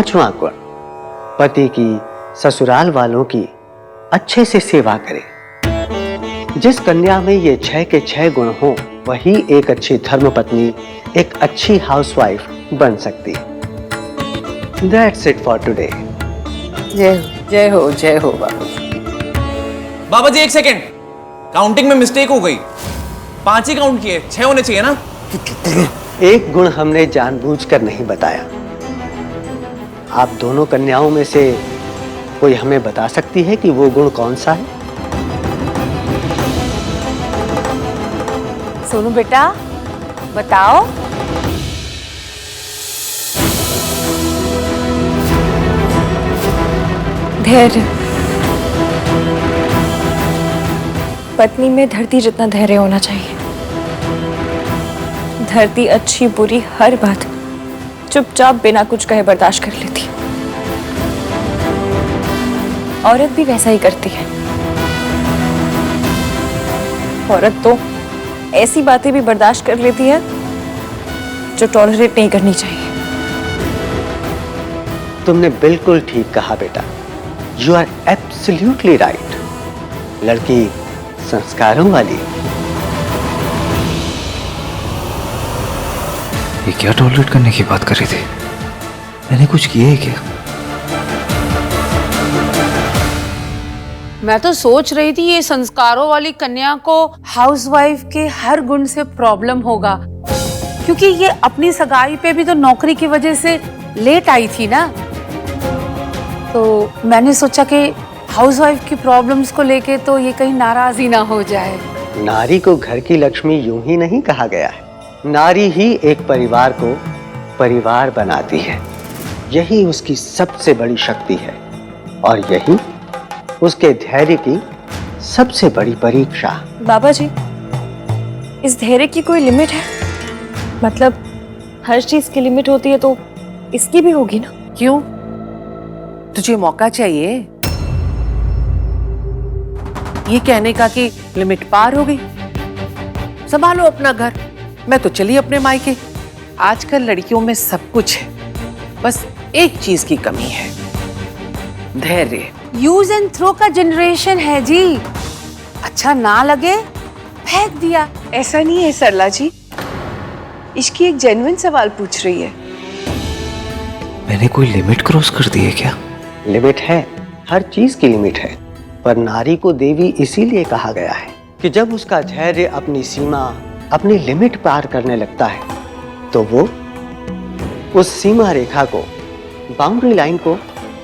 पांचवा गुण, पति की, ससुराल वालों की अच्छे से सेवा करे। जिस कन्या में ये 6 के 6 गुण हो, वही एक अच्छी धर्मपत्नी, एक अच्छी हाउसवाइफ बन सकती। That's it for today. जय हो बाबा जी। बाबा जी 1 सेकेंड, काउंटिंग में मिस्टेक हो गई। 5 ही काउंट किए, 6 होने चाहिए ना। एक गुण हमने जानबूझकर नहीं बताया। आप दोनों कन्याओं में से कोई हमें बता सकती है कि वो गुण कौन सा है? सोनू बेटा बताओ। धैर्य। पत्नी में धरती जितना धैर्य होना चाहिए। धरती अच्छी बुरी हर बात चुपचाप बिना कुछ कहे बर्दाश्त कर लेती। औरत भी वैसा ही करती है। औरत तो ऐसी बातें भी बर्दाश्त कर लेती है जो टॉलरेट नहीं करनी चाहिए। तुमने बिल्कुल ठीक कहा बेटा। You are absolutely right. लड़की संस्कारों वाली। ये क्या टॉलरेट करने की बात कर रही थी? मैंने कुछ किया है क्या? मैं तो सोच रही थी ये संस्कारों वाली कन्या को हाउसवाइफ के हर गुण से प्रॉब्लम होगा, क्योंकि ये अपनी सगाई पे भी तो नौकरी की वजह से लेट आई थी ना। तो मैंने सोचा कि हाउसवाइफ की प्रॉब्लम्स को लेके तो ये कहीं नाराज ही ना हो जाए। नारी को घर की लक्ष्मी यूं ही नहीं कहा गया है। नारी ही एक परिवार को परिवार बनाती है। यही उसकी सबसे बड़ी शक्ति है और यही उसके धैर्य की सबसे बड़ी परीक्षा। बाबा जी, इस धैर्य की कोई लिमिट है? मतलब हर चीज की लिमिट होती है तो इसकी भी होगी ना? क्यों? तुझे मौका चाहिए ये कहने का कि लिमिट पार हो गई? संभालो अपना घर। मैं तो चली अपने मायके। आजकल लड़कियों में सब कुछ है, बस एक चीज की कमी है, धैर्य। यूज एंड थ्रो का जनरेशन है जी। अच्छा ना लगे फेंक दिया। ऐसा नहीं है सरला जी, इसकी एक जेन्युइन सवाल पूछ रही है। मैंने कोई लिमिट क्रॉस कर दी है क्या? लिमिट है, हर चीज की लिमिट है। पर नारी को देवी इसीलिए कहा गया है कि जब उसका धैर्य अपनी सीमा, अपनी लिमिट पार करने लगता है तो वो उस सीमा रेखा को, बाउंड्री लाइन को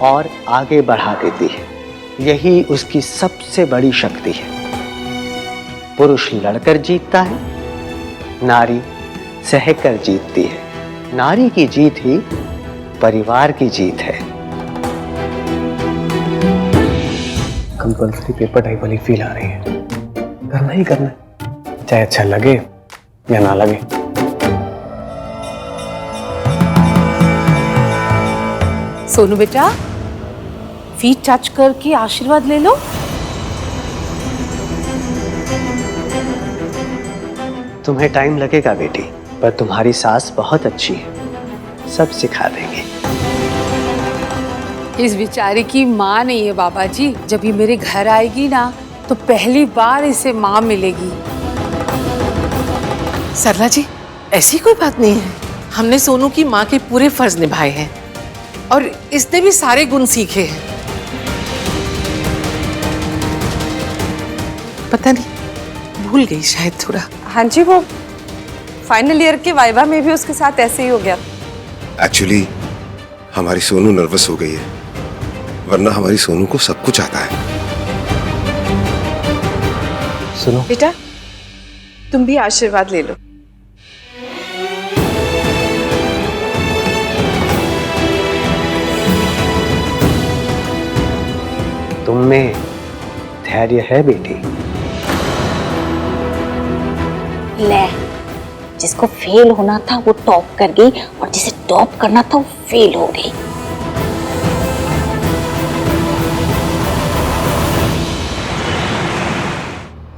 और आगे बढ़ा देती है। यही उसकी सबसे बड़ी शक्ति है। पुरुष लड़कर जीतता है, नारी सहकर जीतती है। नारी की जीत ही परिवार की जीत है। कंपल्सरी पेपर टाइप वाली फील आ रही है। करना ही करना है, चाहे अच्छा लगे या ना लगे। सोनू बेटा, फीट टच करके आशीर्वाद ले लो। तुम्हें टाइम लगेगा बेटी, पर तुम्हारी सास बहुत अच्छी है, सब सिखा देंगे। इस बेचारे की माँ नहीं है बाबा जी। जब ये मेरे घर आएगी ना तो पहली बार इसे माँ मिलेगी। सरला जी, ऐसी कोई बात नहीं है। हमने सोनू की माँ के पूरे फर्ज निभाए हैं और इसने भी सारे गुण सीखे हैं। पता नहीं, भूल गई शायद थोड़ा। हाँ जी, वो फाइनल ईयर के वाइवा में भी उसके साथ ऐसे ही हो गया। एक्चुअली हमारी सोनू नर्वस हो गई है, वरना हमारी सोनू को सब कुछ आता है। सुनो बेटा, तुम भी आशीर्वाद ले लो। तुम में धैर्य है बेटी। ले, जिसको फेल होना था वो टॉप कर गई और जिसे टॉप करना था वो फेल हो गई।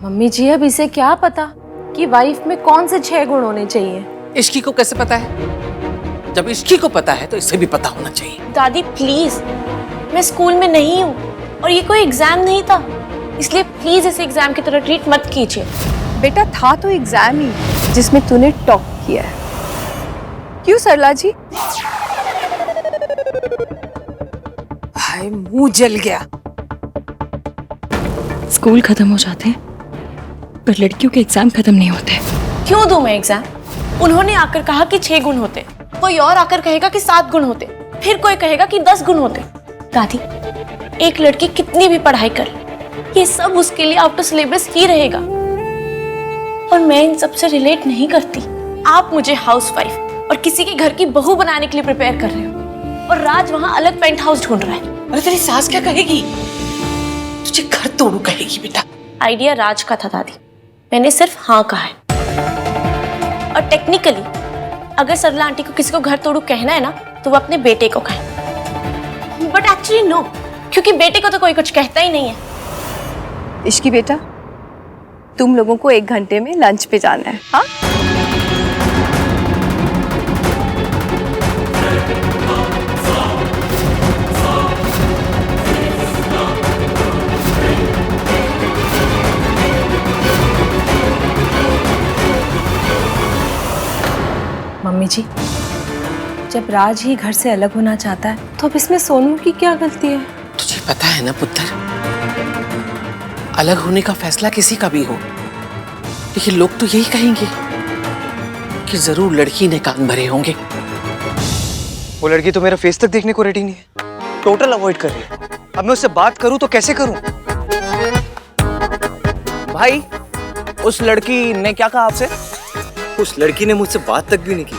मम्मी जी, अब इसे क्या पता कि वाइफ में कौन से 6 गुण होने चाहिए? इश्की को कैसे पता है? जब इसकी को पता है तो इसे भी पता होना चाहिए। दादी प्लीज, मैं स्कूल में नहीं हूँ और ये कोई एग्जाम नहीं था, इसलिए प्लीज इसे एग्जाम की तरह ट्रीट मत कीजिए। बेटा था तो एग्जाम ही जिसमें तूने टॉप किया है। क्यों सरला जी? हाय मुंह जल गया। स्कूल खत्म हो जाते हैं पर लड़कियों के एग्जाम खत्म नहीं होते। क्यों दूं मैं एग्जाम? उन्होंने आकर कहा कि 6 गुण होते, कोई और आकर कहेगा कि 7 गुण होते, फिर कोई कहेगा कि 10 गुण होते। दादी, एक लड़की कितनी भी पढ़ाई कर, ये सब उसके लिए आउट ऑफ सिलेबस ही रहेगा और मैं इन सब से रिलेट नहीं करती। आप मुझे हाउसवाइफ और किसी के घर की बहू बनाने के लिए प्रिपेयर कर रहे हो और राज वहां अलग पेंट हाउस ढूंढ रहा है। अरे तेरी सास क्या कहेगी? तुझे घर तोड़ू कहेगी बेटा। आइडिया राज का था दादी, मैंने सिर्फ हाँ कहा है। और टेक्निकली अगर सरला आंटी को किसी को घर तोड़ू कहना है ना तो वो अपने बेटे को कहे, बट एक्चुअली नो, क्योंकि बेटे को तो कोई कुछ कहता ही नहीं है। इश्की बेटा, तुम लोगों को 1 घंटे में लंच पे जाना है। हाँ, मम्मी जी, जब राज ही घर से अलग होना चाहता है तो अब इसमें सोनू की क्या गलती है? तुझे पता है ना पुत्र, अलग होने का फैसला किसी का भी हो, लेकिन लोग तो यही कहेंगे कि जरूर लड़की ने कान भरे होंगे। वो लड़की तो मेरा फेस तक देखने को रेडी नहीं है, टोटल अवॉइड कर रही है। अब मैं उससे बात करूं तो कैसे करूं? भाई, उस लड़की ने क्या कहा आपसे? उस लड़की ने मुझसे बात तक भी नहीं की।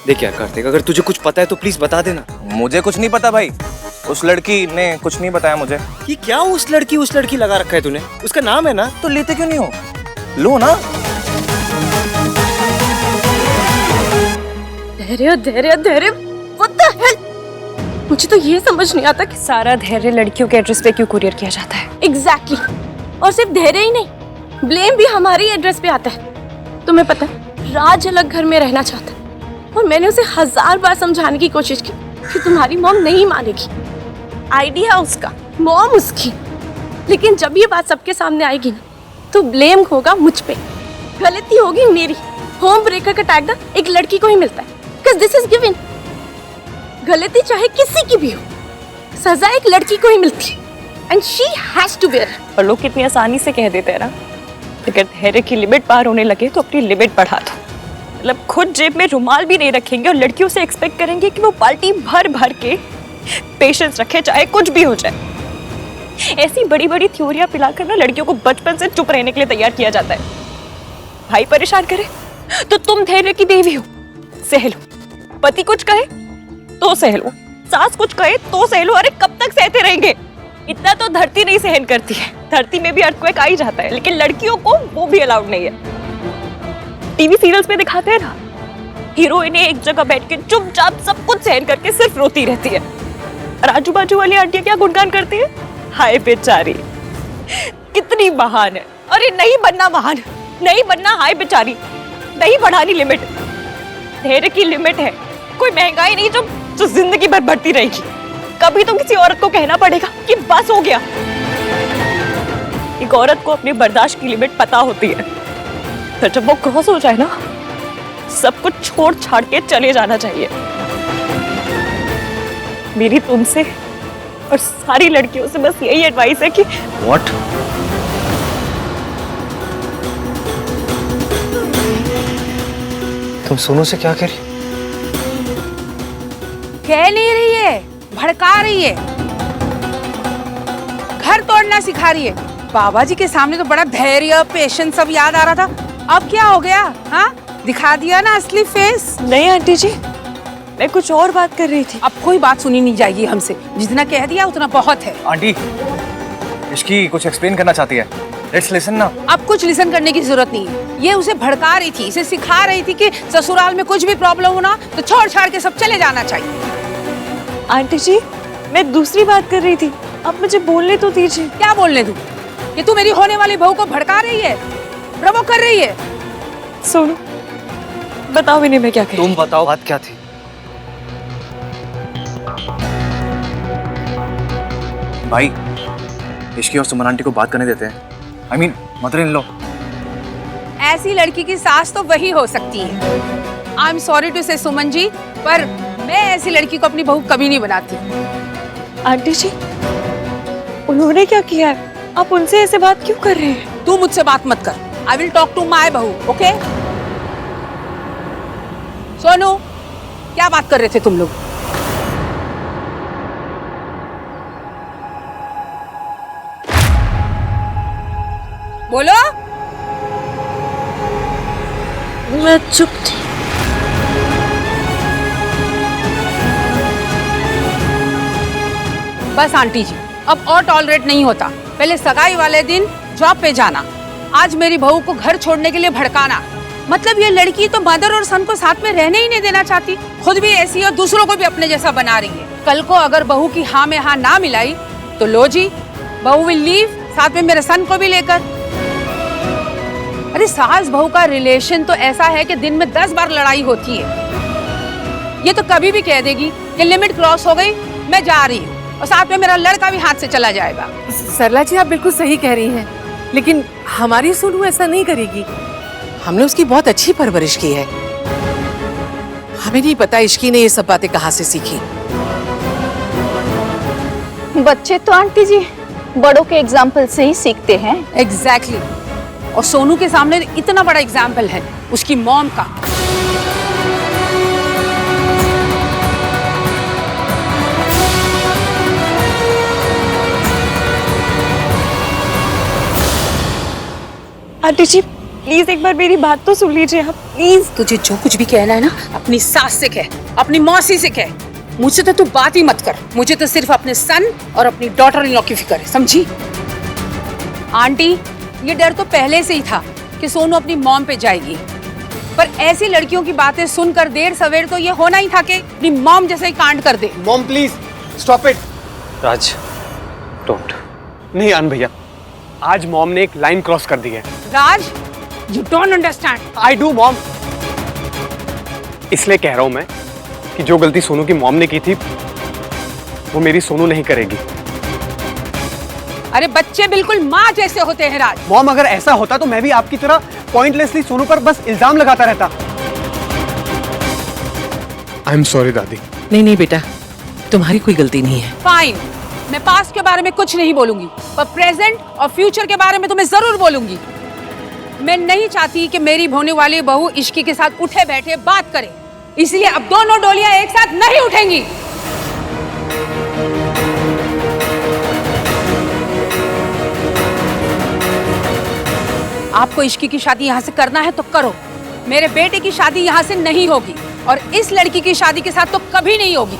देख यार कार्तिक, अगर तुझे कुछ पता है तो प्लीज बता देना। मुझे कुछ नहीं पता भाई, उस लड़की ने कुछ नहीं बताया मुझे। ये क्या उस लड़की लगा रखा है तूने? उसका नाम है ना? तो लेते क्यों नहीं हो? लो ना। धैर्य धैर्य धैर्य, what the hell? मुझे तो ये समझ नहीं आता कि सारा धैर्य लड़कियों के एड्रेस पे क्यों कुरियर किया जाता है। एग्जैक्टली और सिर्फ धैर्य ही नहीं, ब्लेम भी हमारी एड्रेस पे आता है। तुम्हें पता है राज अलग घर में रहना चाहता है और मैंने उसे 1000 बार समझाने की कोशिश की कि तुम्हारी मॉम नहीं मानेगी। आइडिया उसका, मॉम उसकी, लेकिन जब ये बात सबके सामने आएगी ना तो ब्लेम होगा मुझ पे, गलती होगी मेरी। होम ब्रेकर का टैग ना एक लड़की को ही मिलता है, बिकॉज़ दिस इज गिवन। गलती चाहे किसी की भी हो, सजा एक लड़की को ही मिलती है and she has to bear. और लोग कितनी आसानी से कह देते हैं ना, अगर धैर्य की लिमिट पार होने लगे तो अपनी लिमिट बढ़ा दो। मतलब खुद जेब में रुमाल भी नहीं रखेंगे और लड़कियों से एक्सपेक्ट करेंगे कि वो बाल्टी भर भर के पेशेंस रखे, चाहे कुछ भी हो जाए। ऐसी बड़ी बड़ी थ्योरियां पिलाकर ना लड़कियों को बचपन से चुप रहने के लिए तैयार किया जाता है। भाई परेशान करे तो तुम धैर्य की देवी हो, सह लो। पति कुछ कहे तो सह लो, सास कुछ कहे तो सह लो। अरे कब तक सहते रहेंगे? इतना तो धरती नहीं सहन करती है, धरती में भी अर्थक्वेक आ ही जाता है, लेकिन लड़कियों को वो भी अलाउड नहीं है। टीवी सीरियल्स में दिखाते हैं ना, हीरोइन एक जगह बैठ के चुपचाप सब कुछ सहन करके सिर्फ रोती रहती है और आजू बाजू वाली आंटियां क्या गुणगान करती है, हाय बेचारी कितनी महान है। अरे नहीं बनना महान, नहीं बनना हाय बेचारी, नहीं बढ़ानी लिमिट। धैर्य की लिमिट है, कोई महंगाई नहीं जो जिंदगी भर बढ़ती रहेगी। कभी तो किसी औरत को कहना पड़ेगा कि बस हो गया। एक औरत को अपनी बर्दाश्त की लिमिट पता होती है, फिर जब वो क्रॉस हो जाए ना, सब कुछ छोड़ छाड़ के चले जाना चाहिए। मेरी तुमसे और सारी लड़कियों से बस यही एडवाइस है कि What? तुम सोनू से क्या कह रही? कह नहीं रही है, भड़का रही है, घर तोड़ना सिखा रही है। बाबा जी के सामने तो बड़ा धैर्य, पेशेंस सब याद आ रहा था, अब क्या हो गया? हाँ, दिखा दिया ना असली फेस। नहीं आंटी जी, मैं कुछ और बात कर रही थी। अब कोई बात सुनी नहीं जाएगी हमसे, जितना कह दिया उतना बहुत है। आंटी, इसकी कुछ एक्सप्लेन करना चाहती है, लेट्स लिसन ना। अब कुछ लिसन करने की जरूरत नहीं है, ये उसे भड़का रही थी, इसे सिखा रही थी कि ससुराल में कुछ भी प्रॉब्लम होना तो छोड़ छाड़ के सब चले जाना चाहिए। आंटी जी, मैं दूसरी बात कर रही थी, आप मुझे बोलने तो दीजिए। क्या बोलने दूं? ये तू मेरी होने वाली बहू को भड़का रही है, प्रवोक कर रही है। सोनू, बताओ इन्हें मैं क्या कह रही? तुम बताओ बात क्या थी? भाई इश्की और सुमन आंटी को बात करने देते हैं। I mean, mother in law. ऐसी लड़की की सास तो वही हो सकती है। आई एम सॉरी टू से सुमन जी, पर मैं ऐसी लड़की को अपनी बहू कभी नहीं बनाती। आंटी जी, उन्होंने क्या किया है? आप उनसे ऐसे बात क्यों कर रहे हैं? तू मुझसे बात मत कर। I will talk to my बहू, ओके? सोनू, क्या बात कर रहे थे तुम लोग? बोलो। मैं चुप थी। बस आंटी जी, अब और टॉलरेट नहीं होता। पहले सगाई वाले दिन जॉब पे जाना, आज मेरी बहू को घर छोड़ने के लिए भड़काना। मतलब ये लड़की तो मदर और सन को साथ में रहने ही नहीं देना चाहती, खुद भी ऐसी और दूसरों को भी अपने जैसा बना रही है। कल को अगर बहू की हाँ में हाँ ना मिलाई तो लो जी, बहू विल लीव, साथ में मेरे सन को भी लेकर। अरे सास बहू का रिलेशन तो ऐसा है कि दिन में 10 बार लड़ाई होती है। ये तो कभी भी कह देगी कि लिमिट क्रॉस हो गई, मैं जा रही हूँ, और साथ में मेरा लड़का भी हाथ से चला जाएगा। सरला जी, आप बिल्कुल सही कह रही हैं, लेकिन हमारी सोनू ऐसा नहीं करेगी। हमने उसकी बहुत अच्छी परवरिश की है। हमें नहीं पता इश्की ने ये सब बातें कहाँ से सीखी। बच्चे तो आंटी जी बड़ों के एग्जाम्पल से ही सीखते हैं। एग्जैक्टली। और सोनू के सामने इतना बड़ा एग्जाम्पल है उसकी मॉम का। आंटी जी, प्लीज एक बार मेरी बात तो सुन लीजिए आप, प्लीज। तुझे जो कुछ भी कहना है ना, अपनी सास से कह, अपनी मौसी से कह। मुझसे तो तू बात ही मत कर। मुझे तो सिर्फ अपने सन और अपनी डॉटर इन लॉ की फिक्र है, समझी? आंटी, ये डर तो पहले से ही था कि सोनू अपनी मॉम पे जाएगी, पर ऐसी लड़कियों की बातें सुनकर देर सवेर तो ये होना ही था कि अपनी मॉम जैसे ही कांड कर दे। Mom please stop it. Raj don't. नहीं आन भैया, आज मॉम ने एक लाइन क्रॉस कर दी है। Raj, you don't understand. I do mom. इसलिए कह रहा हूं मैं कि जो गलती सोनू की मॉम ने की थी वो मेरी सोनू नहीं करेगी। अरे बच्चे बिल्कुल माँ जैसे होते हैं राज। मॉम, अगर ऐसा होता तो मैं भी आपकी तरह पॉइंटलेसली सोनू पर बस इल्जाम लगाता रहता। आई एम सॉरी दादी। नहीं नहीं बेटा, तुम्हारी कोई गलती नहीं है। फाइन, मैं पास्ट के बारे में कुछ नहीं बोलूंगी, पर प्रेजेंट और फ्यूचर के बारे में तो मैं जरूर बोलूंगी। मैं नहीं चाहती कि मेरी होने वाली बहू इश्की के साथ उठे बैठे बात करे, इसलिए अब दोनों डोलियां एक साथ नहीं उठेंगी। आपको इश्की की शादी यहाँ से करना है तो करो, मेरे बेटे की शादी यहाँ से नहीं होगी, और इस लड़की की शादी के साथ तो कभी नहीं होगी।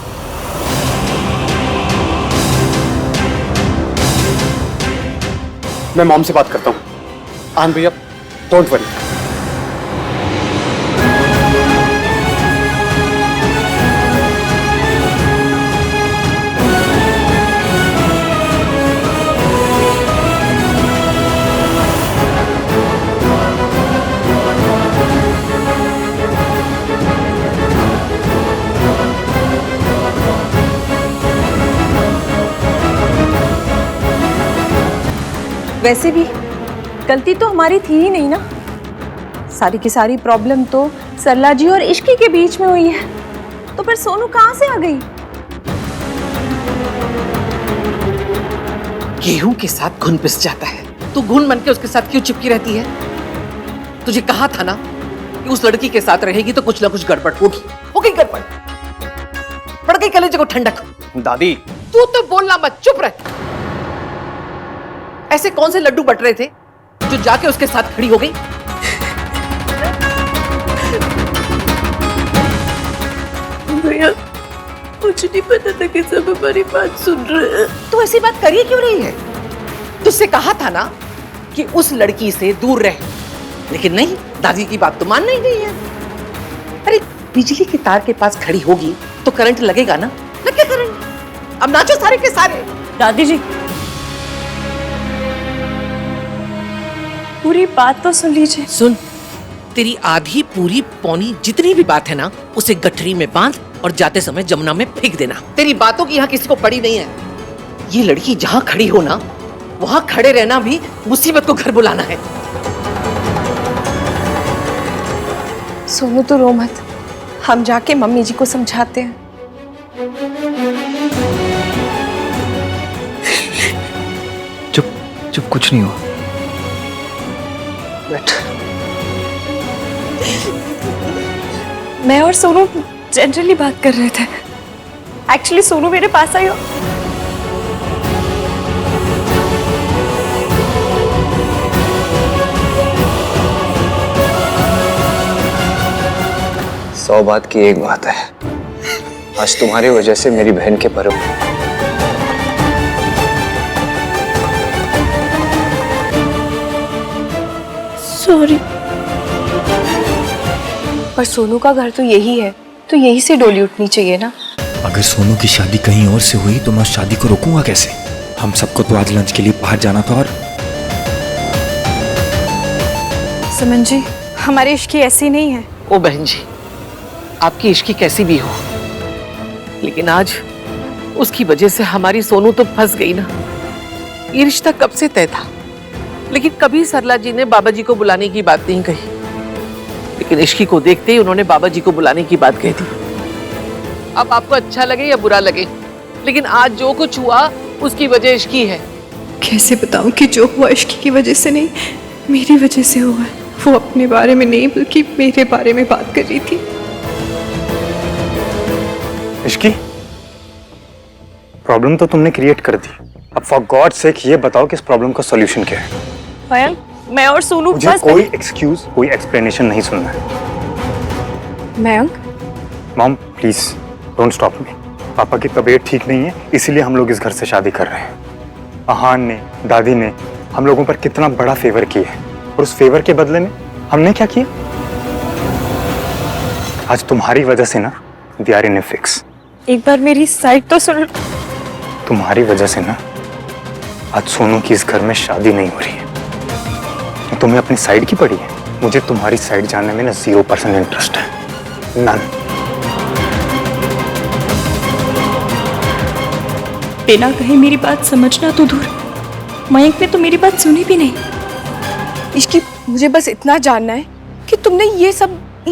मैं मॉम से बात करता हूँ। आन भैया डोंट वरी। वैसे भी गलती तो हमारी थी ही नहीं ना, सारी की सारी प्रॉब्लम तो सरला जी और इश्की के बीच में हुई है, तो फिर सोनू कहाँ से आ गई? गेहूं के साथ घुन पिस जाता है, तू घुन बन के उसके साथ क्यों चिपकी रहती है? तुझे कहा था ना कि उस लड़की के साथ रहेगी तो कुछ ना कुछ गड़बड़ होगी। हो गई गड़बड़, पड़ गई कलेजे को ठंडक। दादी तू तो बोलना मत, चुप रह। ऐसे कौन से लड्डू बट रहे थे जो जाके उसके साथ खड़ी हो गई? भैया, मुझे नहीं पता था कि सब हमारी बात सुन रहे हैं। तू ऐसी बात करी क्यों रही है? तुझसे कहा था ना कि उस लड़की से दूर रह, लेकिन नहीं, दादी की बात तो मानना ही नहीं है। अरे बिजली के तार के पास खड़ी होगी तो करंट लगेगा ना, लगे करंट। अब नाचो सारे के सारे। दादी जी, पूरी बात तो सुन लीजिए। सुन, तेरी आधी पूरी पौनी जितनी भी बात है ना, उसे गठरी में बांध और जाते समय जमुना में फेंक देना। तेरी बातों की यहाँ किसी को पड़ी नहीं है। ये लड़की जहां खड़ी हो ना, वहां खड़े रहना भी मुसीबत को घर बुलाना है। सोनू तो रो मत, हम जाके मम्मी जी को समझाते हैं। चुप चुप, कुछ नहीं हुआ। बैठ। मैं और सोनू जनरली बात कर रहे थे। एक्चुअली सोनू मेरे पास आई। 100 बात की एक बात है, आज तुम्हारी वजह से मेरी बहन के पर्व। सॉरी। पर सोनू का घर तो यही है, तो यही से डोली उठनी चाहिए ना। अगर सोनू की शादी कहीं और से हुई तो मैं उस शादी को रोकूंगा कैसे? हम सबको तो आज लंच के लिए बाहर जाना था। और सुमन जी, हमारी इश्की ऐसी नहीं है। ओ बहन जी, आपकी इश्की कैसी भी हो, लेकिन आज उसकी वजह से हमारी सोनू तो फंस गई ना। ये रिश्ता कब से तय था, लेकिन कभी सरला जी ने बाबा जी को बुलाने की बात नहीं कही। लेकिन इश्की को देखते ही उन्होंने बाबा जी को बुलाने की बात कही थी। अब आपको अच्छा लगे या बुरा लगे, लेकिन आज जो कुछ हुआ उसकी वजह इश्की है। कैसे बताऊं कि जो हुआ इश्की की वजह से नहीं, मेरी वजह से हुआ है। वो अपने बारे में नहीं बल्कि मेरे बारे में बात कर रही थी। इश्की, प्रॉब्लम तो तुमने क्रिएट कर दी। अब फॉर गॉड सेक ये बताओ कि इस प्रॉब्लम का सॉल्यूशन क्या है? मयंक, मैं और सोनू मुझे बस कोई एक्सक्यूज, कोई एक्सप्लेनेशन नहीं सुनना है। Mayank, mom please don't stop me. पापा की तबीयत ठीक नहीं है, इसीलिए हम लोग इस घर से शादी कर रहे हैं। अहान ने, दादी ने हम लोगों पर कितना बड़ा फेवर किया है, और उस फेवर के बदले में हमने क्या किया? आज तुम्हारी वजह से ना we are in a fix. एक बार मेरी साइड तो सुन। तुम्हारी वजह से ना आज सोनू की इस घर में शादी नहीं हो रही है। तुम्हें अपनी साइड की पड़ी है। मुझे तुम्हारी साइड जानने में ना 0% इंटरेस्ट है, नन। बिना कहीं मेरी बात समझना तो दूर, मयंक ने तो मेरी बात सुनी भी नहीं। इसकी मुझे बस इतना जानना है कि तुमने ये सब